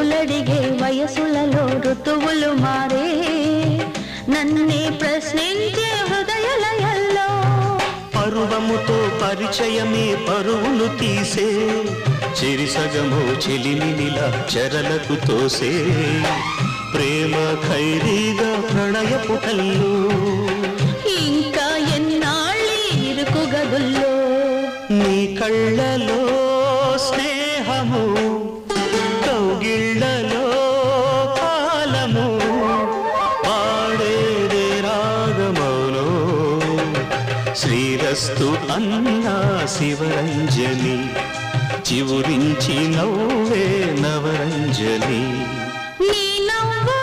రుచులడిగే వయసులలో ఋతువులు మారే నన్నే ప్రశ్నించే హృదయలయల్లో పరువముతో పరిచయమే పరువులు తీసే చిరిసగము చెలిమినిలా చెరలకు తోసే ప్రేమ ఖైరీగా ప్రణయపు కల్లు ఇంకా ఎన్నాళ్ళీ ఇరుకు గదుల్లో నీ కళ్ళలో స్నేహము కౌగిళ్ళలో కాలము పాడేదే రాగమౌనో శ్రీరస్తు అన్నా శివరంజని చివురించి నవ్వే నవరంజని నీ నవ్వు